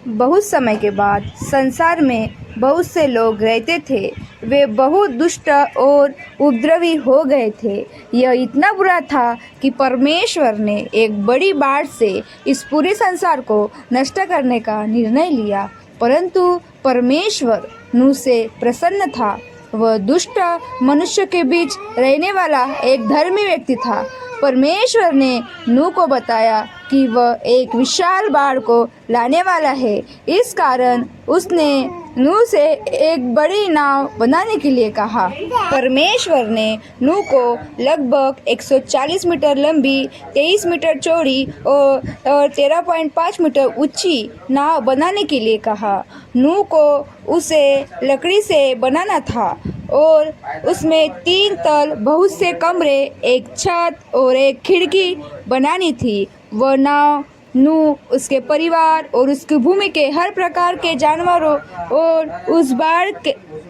बहुत समय के बाद संसार में बहुत से लोग रहते थे। वे बहुत दुष्ट और उपद्रवी हो गए थे। यह इतना बुरा था कि परमेश्वर ने एक बड़ी बाढ़ से इस पूरे संसार को नष्ट करने का निर्णय लिया। परंतु परमेश्वर नूह से प्रसन्न था। वह दुष्ट मनुष्य के बीच रहने वाला एक धर्मी व्यक्ति था। परमेश्वर ने नूह को बताया कि वह एक विशाल बाढ़ को लाने वाला है। इस कारण उसने नूह से एक बड़ी नाव बनाने के लिए कहा। परमेश्वर ने नूह को लगभग 140 मीटर लंबी, 23 मीटर चौड़ी और 13.5 मीटर ऊंची नाव बनाने के लिए कहा। नूह को उसे लकड़ी से बनाना था और उसमें 3 तल, बहुत से कमरे, एक छत और एक खिड़की बनानी थी। वह नाव नूह, उसके परिवार और उसकी भूमि के हर प्रकार के जानवरों और उस बाढ़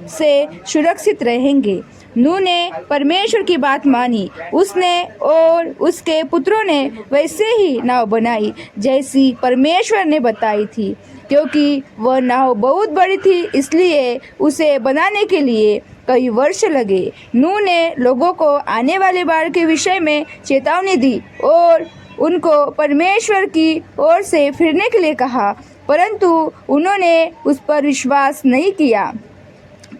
से सुरक्षित रहेंगे। नूह ने परमेश्वर की बात मानी। उसने और उसके पुत्रों ने वैसे ही नाव बनाई जैसी परमेश्वर ने बताई थी। क्योंकि वह नाव बहुत बड़ी थी, इसलिए उसे बनाने के लिए कई वर्ष लगे। नूह ने लोगों को आने वाले बाढ़ के विषय में चेतावनी दी और उनको परमेश्वर की ओर से फिरने के लिए कहा, परंतु उन्होंने उस पर विश्वास नहीं किया।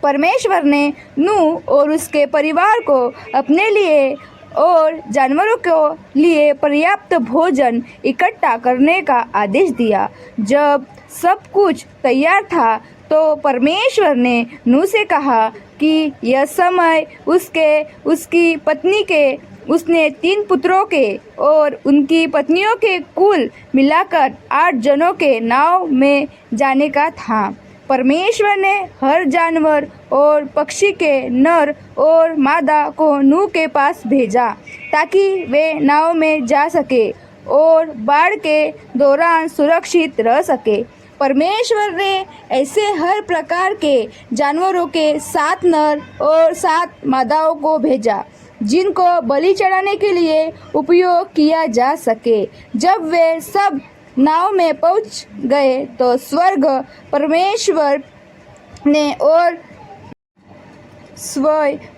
परमेश्वर ने नूह और उसके परिवार को अपने लिए और जानवरों के लिए पर्याप्त भोजन इकट्ठा करने का आदेश दिया। जब सब कुछ तैयार था तो परमेश्वर ने नूह से कहा कि यह समय उसकी पत्नी के, उसने 3 पुत्रों के और उनकी पत्नियों के कुल मिलाकर 8 जनों के नाव में जाने का था। परमेश्वर ने हर जानवर और पक्षी के नर और मादा को नूह के पास भेजा ताकि वे नाव में जा सके और बाढ़ के दौरान सुरक्षित रह सके। परमेश्वर ने ऐसे हर प्रकार के जानवरों के 7 नर और 7 मादाओं को भेजा जिनको बलि चढ़ाने के लिए उपयोग किया जा सके। जब वे सब नाव में पहुंच गए तो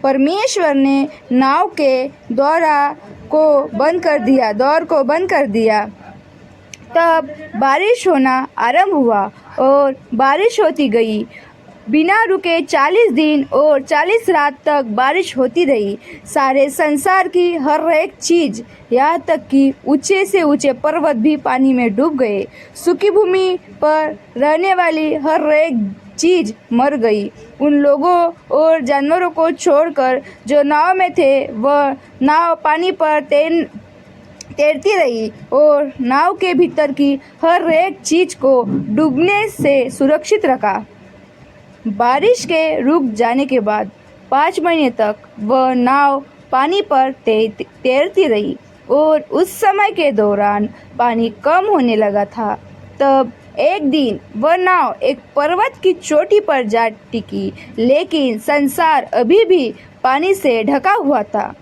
परमेश्वर ने नाव के द्वार को बंद कर दिया। तब बारिश होना आरंभ हुआ और बारिश होती गई। बिना रुके 40 दिन और 40 रात तक बारिश होती रही। सारे संसार की हर एक चीज, यहाँ तक कि ऊंचे से ऊंचे पर्वत भी पानी में डूब गए। सूखी भूमि पर रहने वाली हर एक चीज मर गई। उन लोगों और जानवरों को छोड़कर जो नाव में थे, वह नाव पानी पर तैरती रही और नाव के भीतर की हर एक चीज को डूबने से सुरक्षित रखा। बारिश के रुक जाने के बाद 5 महीने तक वह नाव पानी पर तैरती रही और उस समय के दौरान पानी कम होने लगा था। तब एक दिन वह नाव एक पर्वत की चोटी पर जा टिकी, लेकिन संसार अभी भी पानी से ढका हुआ था।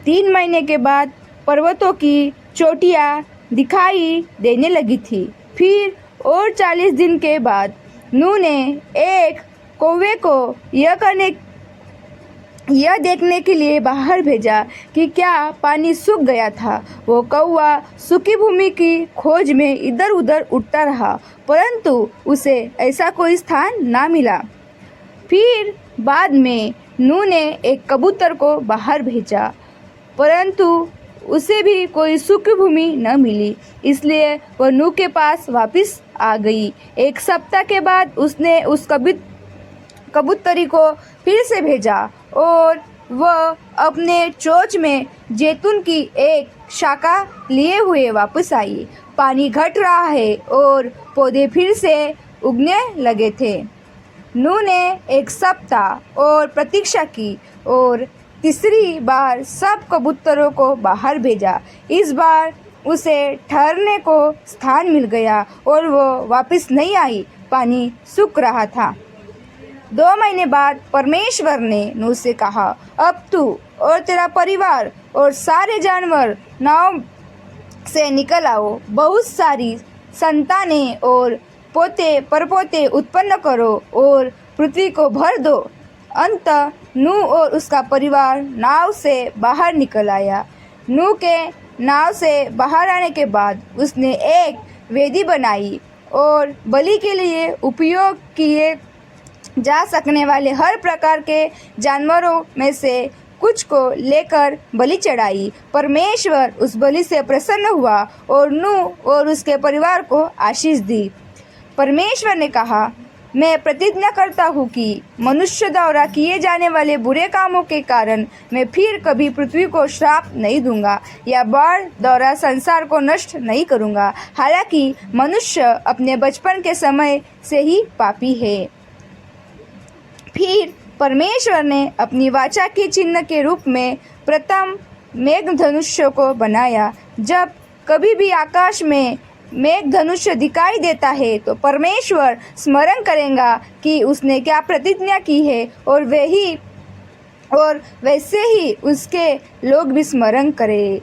3 महीने के बाद पर्वतों की चोटियाँ दिखाई देने लगी थी। फिर और 40 दिन के बाद नूह ने एक कौवे को यह देखने के लिए बाहर भेजा कि क्या पानी सूख गया था। वो कौवा सूखी भूमि की खोज में इधर उधर उड़ता रहा, परंतु उसे ऐसा कोई स्थान ना मिला। फिर बाद में नूह ने एक कबूतर को बाहर भेजा, परंतु उसे भी कोई सूखी भूमि न मिली, इसलिए वह नूह के पास वापस आ गई। 1 सप्ताह के बाद उसने उस कबूतरी को फिर से भेजा और वह अपने चोंच में जैतून की एक शाखा लिए हुए वापस आई। पानी घट रहा है और पौधे फिर से उगने लगे थे। नूह ने 1 सप्ताह और प्रतीक्षा की और तीसरी बार सब कबूतरों को बाहर भेजा। इस बार उसे ठहरने को स्थान मिल गया और वो वापस नहीं आई। पानी सूख रहा था। 2 महीने बाद परमेश्वर ने नूह से कहा, अब तू और तेरा परिवार और सारे जानवर नाव से निकल आओ। बहुत सारी संतानें और पोते परपोते उत्पन्न करो और पृथ्वी को भर दो। अंततः नूह और उसका परिवार नाव से बाहर निकल आया। नूह के नाव से बाहर आने के बाद उसने एक वेदी बनाई और बलि के लिए उपयोग किए जा सकने वाले हर प्रकार के जानवरों में से कुछ को लेकर बलि चढ़ाई। परमेश्वर उस बलि से प्रसन्न हुआ और नूह और उसके परिवार को आशीष दी। परमेश्वर ने कहा, मैं प्रतिज्ञा करता हूँ कि मनुष्य द्वारा किए जाने वाले बुरे कामों के कारण मैं फिर कभी पृथ्वी को श्राप नहीं दूंगा या बाढ़ द्वारा संसार को नष्ट नहीं करूंगा। हालांकि मनुष्य अपने बचपन के समय से ही पापी है। फिर परमेश्वर ने अपनी वाचा के चिन्ह के रूप में प्रथम मेघधनुष्य को बनाया। जब कभी भी आकाश में मेघधनुष्य दिखाई देता है तो परमेश्वर स्मरण करेगा कि उसने क्या प्रतिज्ञा की है और वैसे ही उसके लोग भी स्मरण करें।